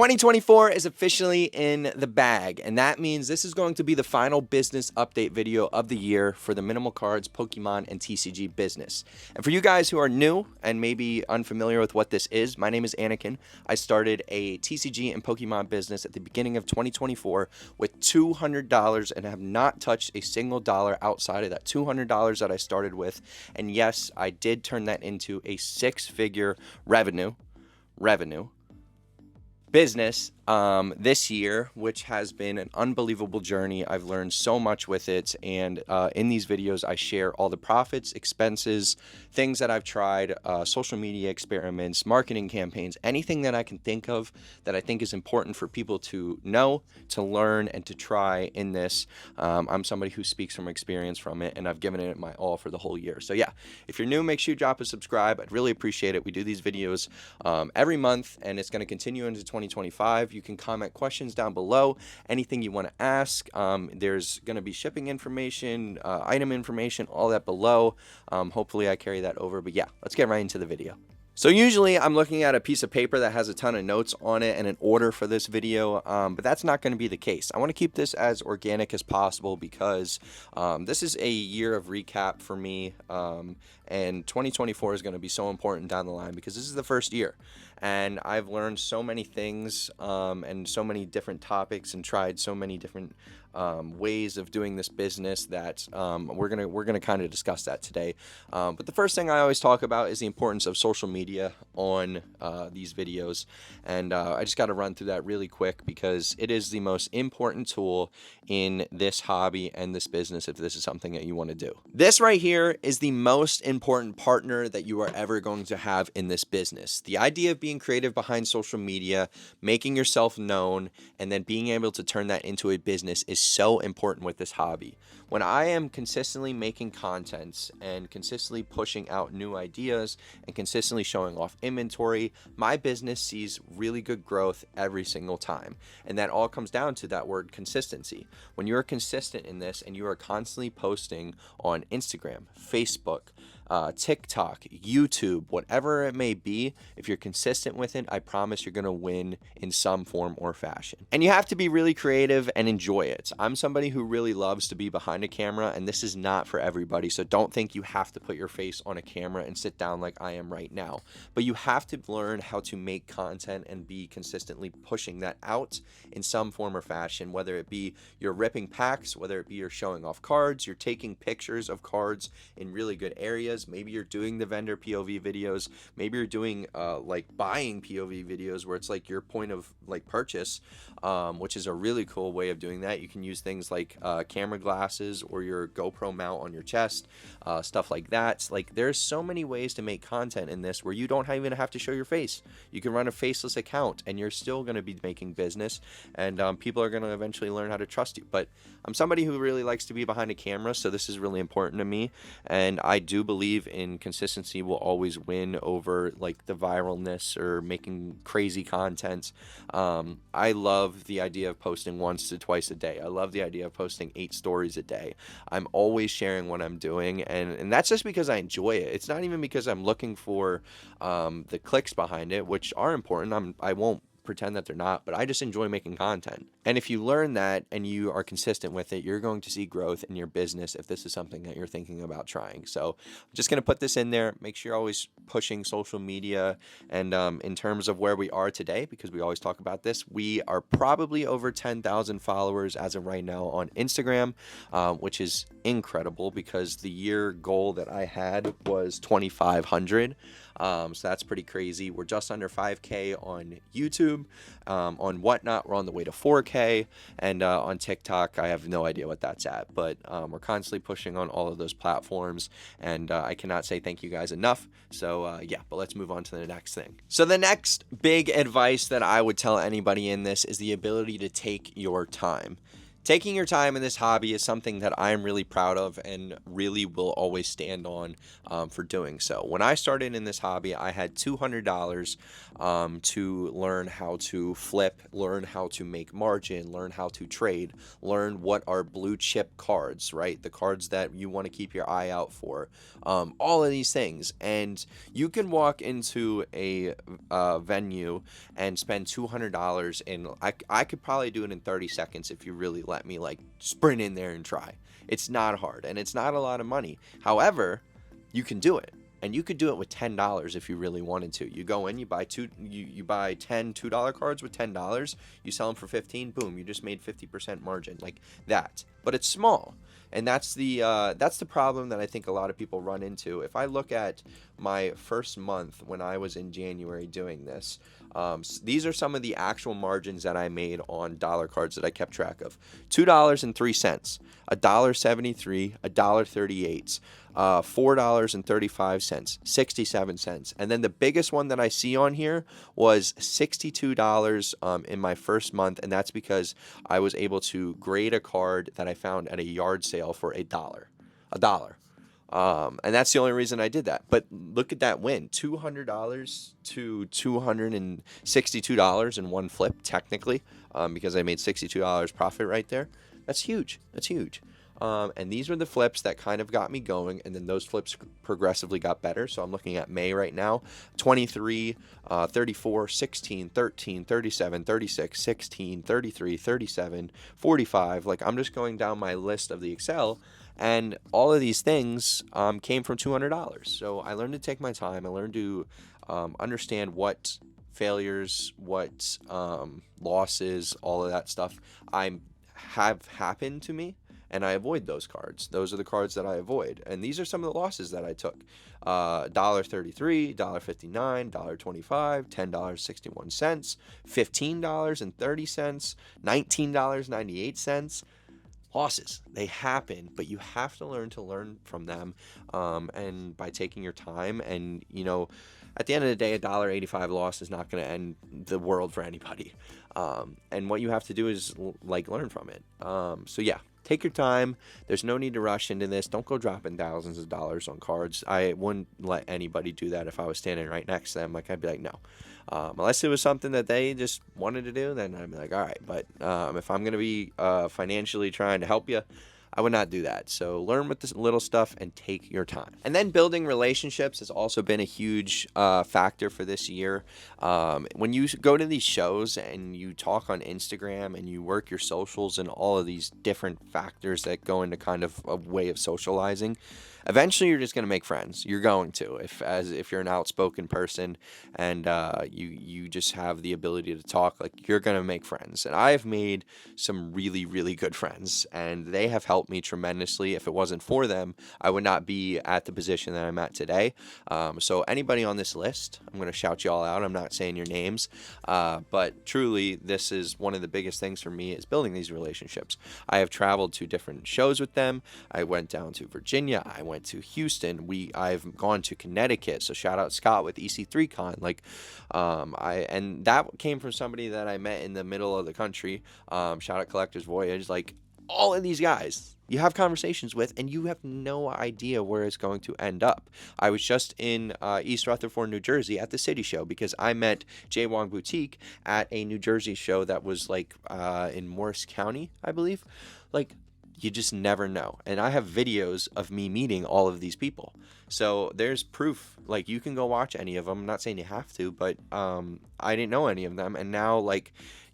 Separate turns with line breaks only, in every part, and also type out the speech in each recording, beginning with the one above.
2024 is officially in the bag, and that means this is going to be the final business update video of the year for the Minimal Cards, Pokemon, and TCG business. And for you guys who are new and maybe unfamiliar with what this is, my name is Anakin. I started a TCG and Pokemon business at the beginning of 2024 with $200 and have not touched a single dollar outside of that $200 that I started with. And yes, I did turn that into a six-figure revenue business this year, which has been an unbelievable journey. I've learned so much with it, and in these videos I share all the profits, expenses, things that I've tried, social media experiments, marketing campaigns, anything that I can think of that I think is important for people to know, to learn, and to try in this. I'm somebody who speaks from experience from it, and I've given it my all for the whole year. So yeah, if you're new, make sure you drop a subscribe. I'd really appreciate it. We do these videos every month, and it's going to continue into 2025. You can comment questions down below, anything you want to ask. There's going to be shipping information, item information, all that below. Hopefully I carry that over, but yeah, let's get right into the video. So usually I'm looking at a piece of paper that has a ton of notes on it and an order for this video, but that's not going to be the case. I want to keep this as organic as possible because this is a year of recap for me, and 2024 is going to be so important down the line because this is the first year. And I've learned so many things and so many different topics and tried so many different ways of doing this business that we're gonna kind of discuss that today. But the first thing I always talk about is the importance of social media on these videos, and I just got to run through that really quick because it is the most important tool in this hobby and this business if this is something that you want to do. This right here is the most important partner that you are ever going to have in this business. The idea of being creative behind social media, making yourself known, and then being able to turn that into a business is so important with this hobby. When I am consistently making content and consistently pushing out new ideas and consistently showing off inventory, my business sees really good growth every single time. And that all comes down to that word consistency. When you're consistent in this and you are constantly posting on Instagram, Facebook, TikTok, YouTube, whatever it may be, if you're consistent with it, I promise you're going to win in some form or fashion. And you have to be really creative and enjoy it. I'm somebody who really loves to be behind a camera, and this is not for everybody, so don't think you have to put your face on a camera and sit down like I am right now. But you have to learn how to make content and be consistently pushing that out in some form or fashion, whether it be you're ripping packs, whether it be you're showing off cards, you're taking pictures of cards in really good areas. Maybe you're doing the vendor POV videos. Maybe you're doing like buying POV videos where it's like your point of like purchase, which is a really cool way of doing that. You can use things like camera glasses or your GoPro mount on your chest, stuff like that. Like there's so many ways to make content in this where you don't even have to show your face. You can run a faceless account and you're still going to be making business, and people are going to eventually learn how to trust you. But I'm somebody who really likes to be behind a camera, so this is really important to me, and I do believe in consistency will always win over like the viralness or making crazy content. I love the idea of posting once to twice a day. I love the idea of posting 8 stories a day. I'm always sharing what I'm doing, and that's just because I enjoy it. It's not even because I'm looking for the clicks behind it, which are important. I won't pretend that they're not, but I just enjoy making content. And if you learn that and you are consistent with it, you're going to see growth in your business if this is something that you're thinking about trying. So I'm just going to put this in there. Make sure you're always pushing social media. And in terms of where we are today, because we always talk about this, we are probably over 10,000 followers as of right now on Instagram, which is incredible because the year goal that I had was 2,500. So that's pretty crazy. We're just under 5K on YouTube. On Whatnot, we're on the way to 4K. And on TikTok, I have no idea what that's at. But we're constantly pushing on all of those platforms. And I cannot say thank you guys enough. So yeah, but let's move on to the next thing. So the next big advice that I would tell anybody in this is the ability to take your time. Taking your time in this hobby is something that I'm really proud of and really will always stand on for doing so. When I started in this hobby, I had $200 to learn how to flip, learn how to make margin, learn how to trade, learn what are blue chip cards, right? The cards that you want to keep your eye out for. All of these things. And you can walk into a venue and spend $200 and I could probably do it in 30 seconds if you really let me like sprint in there and try. It's not hard and it's not a lot of money. However, you can do it. And you could do it with $10 if you really wanted to. You go in, you buy you buy 10 $2 cards with $10, you sell them for 15, boom, you just made 50% margin like that. But it's small. And that's the problem that I think a lot of people run into. If I look at my first month when I was in January doing this, these are some of the actual margins that I made on dollar cards that I kept track of. $2.03, $1.73, $1.38, $4.35, 67 cents. And then the biggest one that I see on here was $62 in my first month, and that's because I was able to grade a card that I found at a yard sale for a dollar. And that's the only reason I did that. But look at that win, $200 to $262 in one flip, technically, because I made $62 profit right there. That's huge. That's huge. And these were the flips that kind of got me going, and then those flips progressively got better. So I'm looking at May right now, 23, 34, 16, 13, 37, 36, 16, 33, 37, 45. Like, I'm just going down my list of the Excel, and all of these things came from $200. So I learned to take my time. I learned to understand what failures, what losses, all of that stuff have happened to me. And I avoid those cards. Those are the cards that I avoid. And these are some of the losses that I took. $1.33, $1.59, $1.25, $10.61, $15.30, $19.98. Losses. They happen, but you have to learn from them. And by taking your time, and at the end of the day, $1.85 loss is not going to end the world for anybody. And what you have to do is learn from it. So yeah. Take your time. There's no need to rush into this. Don't go dropping thousands of dollars on cards. I wouldn't let anybody do that if I was standing right next to them. Like, I'd be like, no. Unless it was something that they just wanted to do, then I'd be like, all right. But if I'm going to be financially trying to help you, I would not do that. So learn with this little stuff and take your time. And then building relationships has also been a huge factor for this year. When you go to these shows and you talk on Instagram and you work your socials and all of these different factors that go into kind of a way of socializing, eventually you're just going to make friends. You're going to, if you're an outspoken person and you just have the ability to talk, like, you're going to make friends. And I've made some really, really good friends, and they have helped me tremendously. If it wasn't for them, I would not be at the position that I'm at today. So anybody on this list, I'm going to shout you all out. I'm not saying your names, but truly, this is one of the biggest things for me, is building these relationships. I have traveled to different shows with them. I went down to Virginia. I went to Houston. I've gone to Connecticut. So shout out Scott with EC3Con. And that came from somebody that I met in the middle of the country. Shout out Collector's Voyage. Like, all of these guys you have conversations with, and you have no idea where it's going to end up. I was just in East Rutherford, New Jersey at the City Show because I met Jay Wong Boutique at a New Jersey show that was in Morris County, I believe. You just never know. And I have videos of me meeting all of these people. So there's proof. You can go watch any of them. I'm not saying you have to, but I didn't know any of them. And now,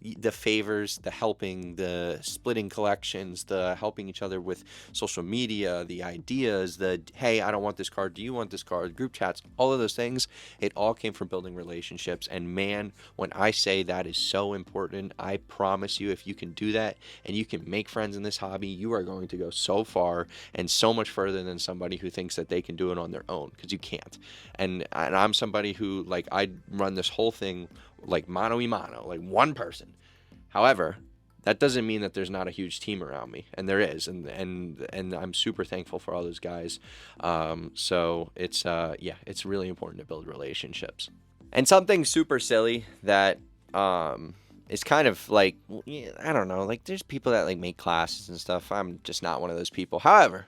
the favors, the helping, the splitting collections, the helping each other with social media, the ideas, the, hey, I don't want this card, do you want this card, group chats, all of those things, it all came from building relationships. And man, when I say that is so important, I promise you, if you can do that and you can make friends in this hobby, you are going to go so far and so much further than somebody who thinks that they can do it on their own, because you can't. And I'm somebody who, I run this whole thing mano a mano, one person. However, that doesn't mean that there's not a huge team around me, and there is, and I'm super thankful for all those guys. So it's really important to build relationships. And something super silly that it's kind of like, I don't know, like there's people that like make classes and stuff. I'm just not one of those people. However,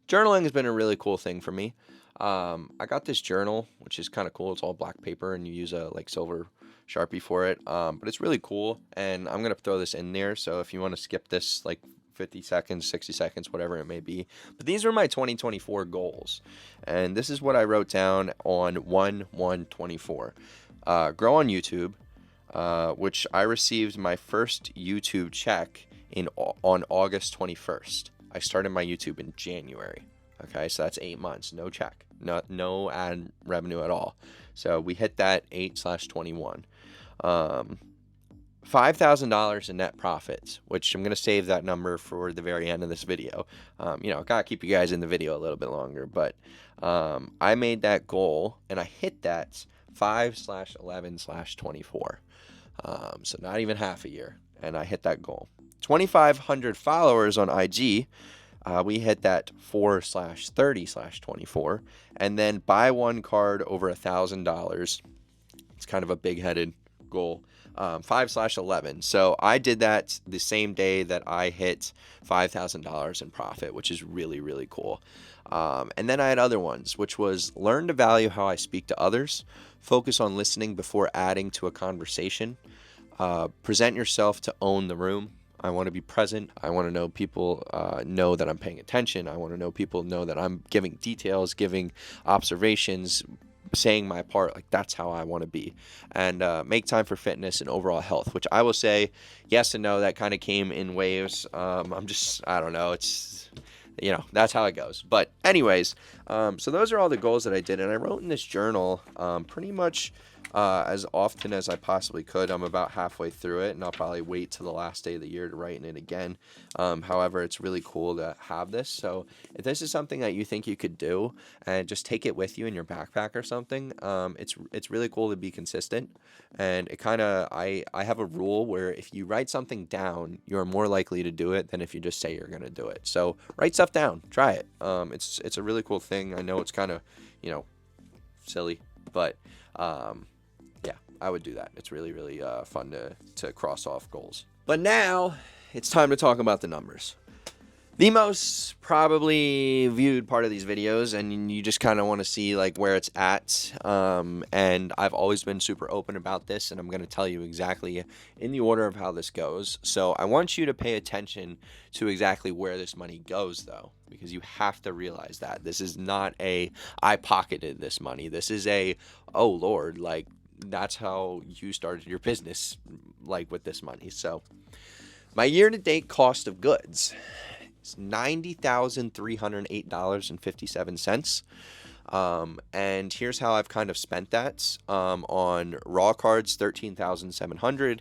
journaling has been a really cool thing for me. I got this journal, which is kind of cool. It's all black paper, and you use a like silver Sharpie for it. But it's really cool, and I'm gonna throw this in there. So if you want to skip this, like 50 seconds, 60 seconds, whatever it may be. But these are my 2024 goals, and this is what I wrote down on 1/1/24. Grow on YouTube, which I received my first YouTube check on August 21st. I started my YouTube in January. Okay, so that's 8 months, no check, no ad revenue at all. So we hit that 8/21. $5,000 in net profits, which I'm gonna save that number for the very end of this video. Gotta keep you guys in the video a little bit longer, but I made that goal and I hit that 5/11/24. So not even half a year, and I hit that goal. 2,500 followers on IG. We hit that 4/30/24, and then buy one card over $1,000. It's kind of a big-headed goal. 5/11. So I did that the same day that I hit $5,000 in profit, which is really, really cool. And then I had other ones, which was learn to value how I speak to others, focus on listening before adding to a conversation, present yourself to own the room. I want to be present. I want to know people know that I'm paying attention. I want to know people know that I'm giving details, giving observations, saying my part. Like, that's how I want to be. And make time for fitness and overall health, which I will say yes and no. That kind of came in waves. I don't know. It's, that's how it goes. But anyways, so those are all the goals that I did. And I wrote in this journal pretty much as often as I possibly could. I'm about halfway through it, and I'll probably wait till the last day of the year to write in it again. However, it's really cool to have this. So if this is something that you think you could do, and just take it with you in your backpack or something, it's really cool to be consistent. And it kind of, I have a rule where if you write something down, you're more likely to do it than if you just say you're going to do it. So write stuff down, try it. It's a really cool thing. I know it's kind of, silly, but yeah, I would do that. It's really, really fun to cross off goals. But now it's time to talk about the numbers. The most probably viewed part of these videos, and you just kind of want to see like where it's at. And I've always been super open about this, and I'm going to tell you exactly in the order of how this goes. So I want you to pay attention to exactly where this money goes, though, because you have to realize that this is not I pocketed this money. This is oh Lord, like that's how you started your business, like with this money. So my year-to-date cost of goods is $90,308.57. And here's how I've kind of spent that. On raw cards, $13,700.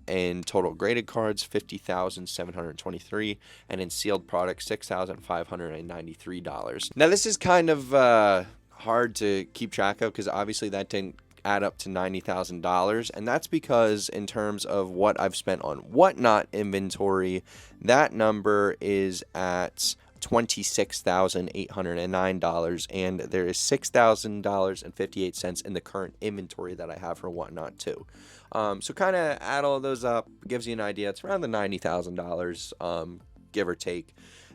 In total graded cards, $50,723. And in sealed products, $6,593. Now this is kind of hard to keep track of because obviously that didn't add up to $90,000, and that's because in terms of what I've spent on whatnot inventory, that number is at $26,809, and there is $6,000.58 in the current inventory that I have for whatnot too. So kind of add all those up, gives you an idea. It's around the $90,000, give or take.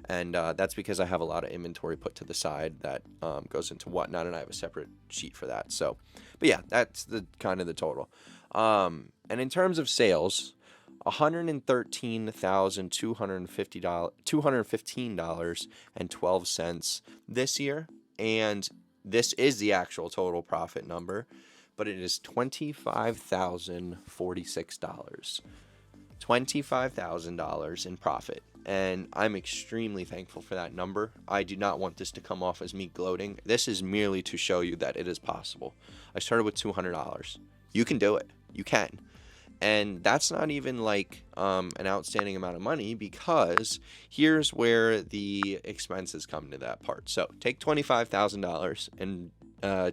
And that's because I have a lot of inventory put to the side that goes into whatnot, and I have a separate sheet for that. So, but yeah, that's the kind of the total. And in terms of sales, $215,215.12 this year, and this is the actual total profit number, but it is $25,046. $25,000 in profit. And I'm extremely thankful for that number. I do not want this to come off as me gloating. This is merely to show you that it is possible. I started with $200. You can do it. You can. And that's not even like an outstanding amount of money, because here's where the expenses come to that part. So take $25,000 and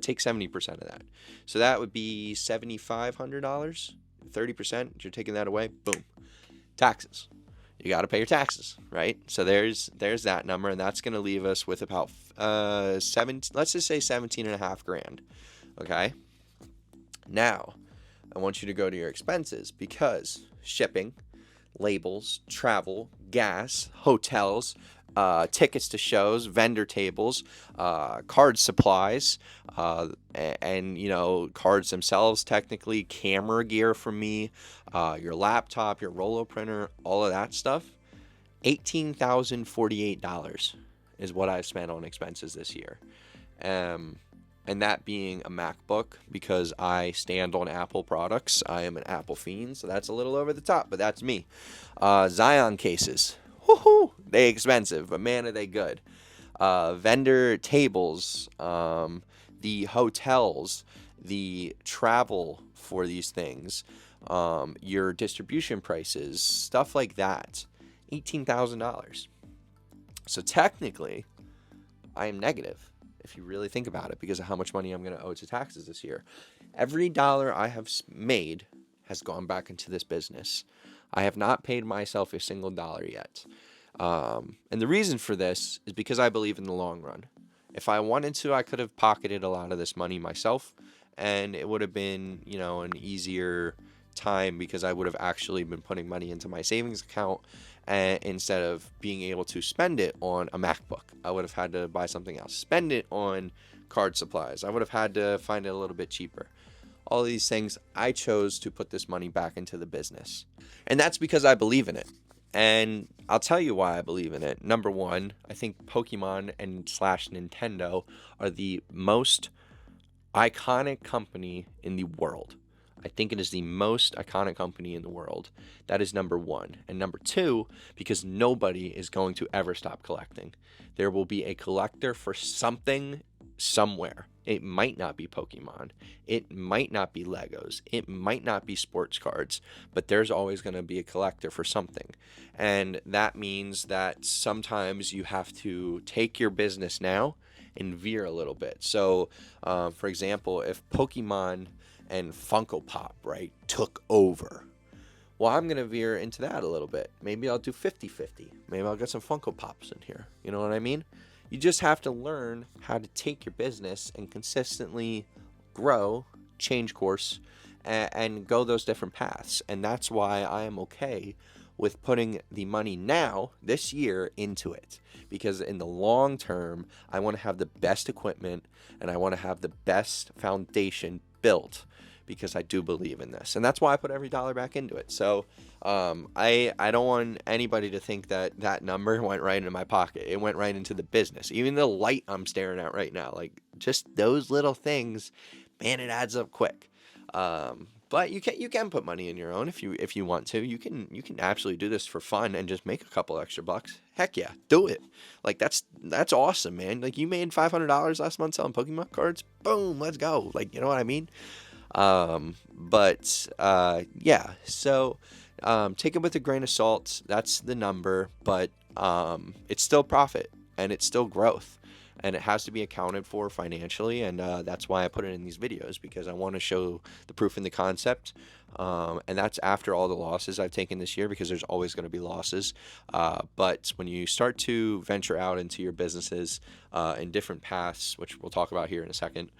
take 70% of that. So that would be $7,500. 30%. You're taking that away. Boom. Taxes. You got to pay your taxes, right? So there's that number, and that's going to leave us with about let's just say $17.5 grand. Okay. Now, I want you to go to your expenses, because shipping, labels, travel, gas, hotels, tickets to shows, vendor tables, card supplies, and cards themselves, technically, camera gear from me, your laptop, your Rollo printer, all of that stuff. $18,048 is what I've spent on expenses this year. And that being a MacBook, because I stand on Apple products. I am an Apple fiend, so that's a little over the top, but that's me. Xeon cases. Woohoo! They expensive, but man, are they good. Vendor tables, the hotels, the travel for these things, your distribution prices, stuff like that. $18,000. So technically, I am negative, if you really think about it, because of how much money I'm going to owe to taxes this year. Every dollar I have made has gone back into this business. I have not paid myself a single dollar yet. And the reason for this is because I believe in the long run. If I wanted to, I could have pocketed a lot of this money myself, and it would have been, an easier time, because I would have actually been putting money into my savings account, instead of being able to spend it on a MacBook. I would have had to buy something else, spend it on card supplies. I would have had to find it a little bit cheaper. All of these things, I chose to put this money back into the business. And that's because I believe in it. And I'll tell you why I believe in it. Number one, I think Pokemon and / Nintendo are the most iconic company in the world. I think it is the most iconic company in the world. That is number one. And number two, because nobody is going to ever stop collecting. There will be a collector for something somewhere. It might not be Pokemon. It might not be Legos. It might not be sports cards. But there's always going to be a collector for something. And that means that sometimes you have to take your business now and veer a little bit. So, for example, if Pokemon and Funko Pop, right, took over, well, I'm going to veer into that a little bit. Maybe I'll do 50-50. Maybe I'll get some Funko Pops in here. You know what I mean? You just have to learn how to take your business and consistently grow, change course, and go those different paths. And that's why I am okay with putting the money now, this year, into it. Because in the long term, I want to have the best equipment, and I want to have the best foundation built, because I do believe in this. And that's why I put every dollar back into it. So I don't want anybody to think that that number went right into my pocket. It went right into the business. Even the light I'm staring at right now, like just those little things, man, it adds up quick. But you can put money in your own if you want to. You can actually do this for fun and just make a couple extra bucks. Heck yeah, do it. Like that's awesome, man. Like you made $500 last month selling Pokemon cards. Boom, let's go. Like, you know what I mean? Yeah. So take it with a grain of salt. That's the number, but it's still profit and it's still growth. And it has to be accounted for financially, and that's why I put it in these videos, because I want to show the proof in the concept. And that's after all the losses I've taken this year, because there's always going to be losses. But when you start to venture out into your businesses in different paths, which we'll talk about here in a second,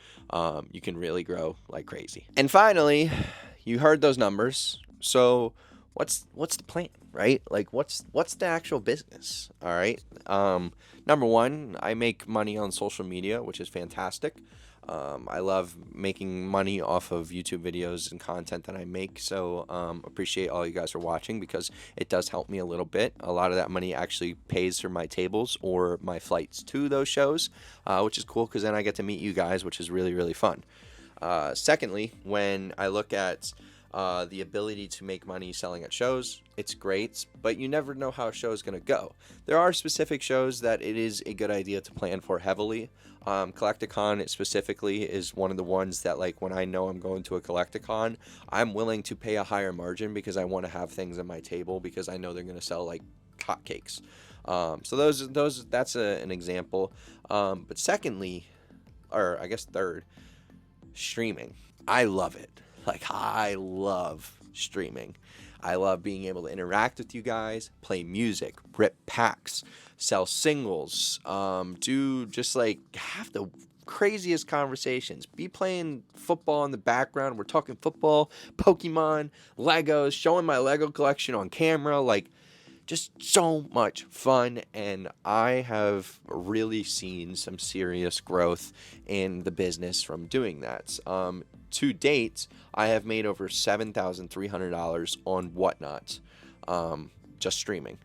you can really grow like crazy. And finally, you heard those numbers. So what's the plan, right? Like what's the actual business? All right. Number one, I make money on social media, which is fantastic. I love making money off of YouTube videos and content that I make. So appreciate all you guys for watching, because it does help me a little bit. A lot of that money actually pays for my tables or my flights to those shows, which is cool, because then I get to meet you guys, which is really, really fun. Secondly, when I look at the ability to make money selling at shows, it's great, but you never know how a show is going to go. There are specific shows that it is a good idea to plan for heavily. Collecticon specifically is one of the ones that, like, when I know I'm going to a Collecticon, I'm willing to pay a higher margin, because I want to have things on my table, because I know they're going to sell like hotcakes. So that's an example. But secondly, or I guess third, streaming. I love it. Like, I love streaming. I love being able to interact with you guys, play music, rip packs, sell singles, do just like have the craziest conversations. Be playing football in the background. We're talking football, Pokemon, Legos, showing my Lego collection on camera. Like, just so much fun, and I have really seen some serious growth in the business from doing that. To date, I have made over $7,300 on Whatnot, just streaming,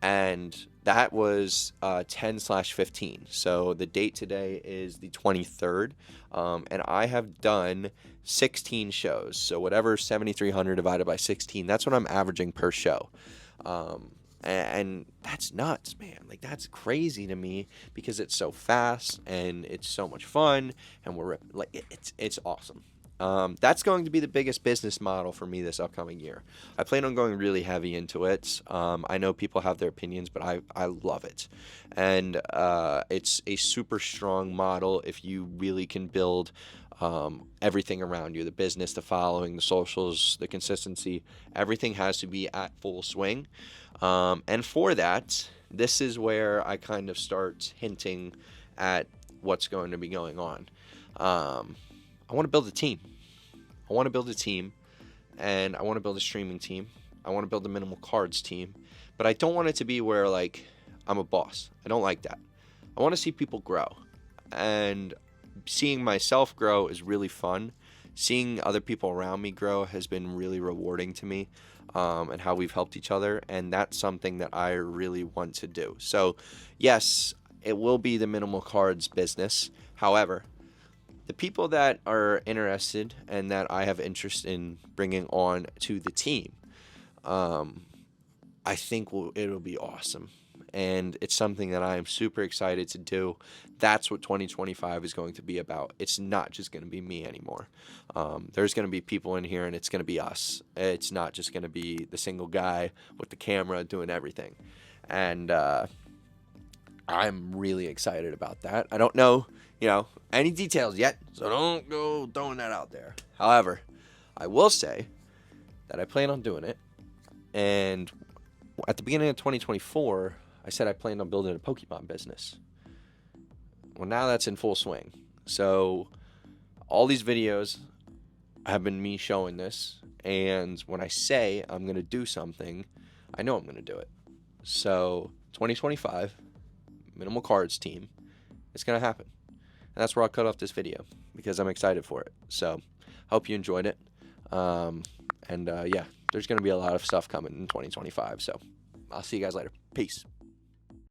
and that was 10/15. So the date today is the 23rd, and I have done 16 shows. So whatever 7,300 divided by 16, that's what I'm averaging per show. And that's nuts, man. Like, that's crazy to me because it's so fast and it's so much fun, and it's awesome. That's going to be the biggest business model for me this upcoming year. I plan on going really heavy into it. I know people have their opinions, but I love it. And it's a super strong model if you really can build everything around you, the business, the following, the socials, the consistency. Everything has to be at full swing. And for that, this is where I kind of start hinting at what's going to be going on. I want to build a team. And I want to build a streaming team. I want to build a minimal cards team. But I don't want it to be where, like, I'm a boss. I don't like that. I want to see people grow. And seeing myself grow is really fun. Seeing other people around me grow has been really rewarding to me, and how we've helped each other. And that's something that I really want to do. So, yes, it will be the minimal cards business. However, the people that are interested and that I have interest in bringing on to the team, I think it'll be awesome. And it's something that I am super excited to do. That's what 2025 is going to be about. It's not just going to be me anymore. There's going to be people in here, and it's going to be us. It's not just going to be the single guy with the camera doing everything. And I'm really excited about that. I don't know, any details yet, so don't go throwing that out there. However, I will say that I plan on doing it. And at the beginning of 2024, I said I planned on building a Pokemon business. Well, now that's in full swing. So all these videos have been me showing this. And when I say I'm going to do something, I know I'm going to do it. So 2025, minimal cards team, it's going to happen. And that's where I'll cut off this video because I'm excited for it. So hope you enjoyed it. Yeah, there's going to be a lot of stuff coming in 2025. So I'll see you guys later. Peace.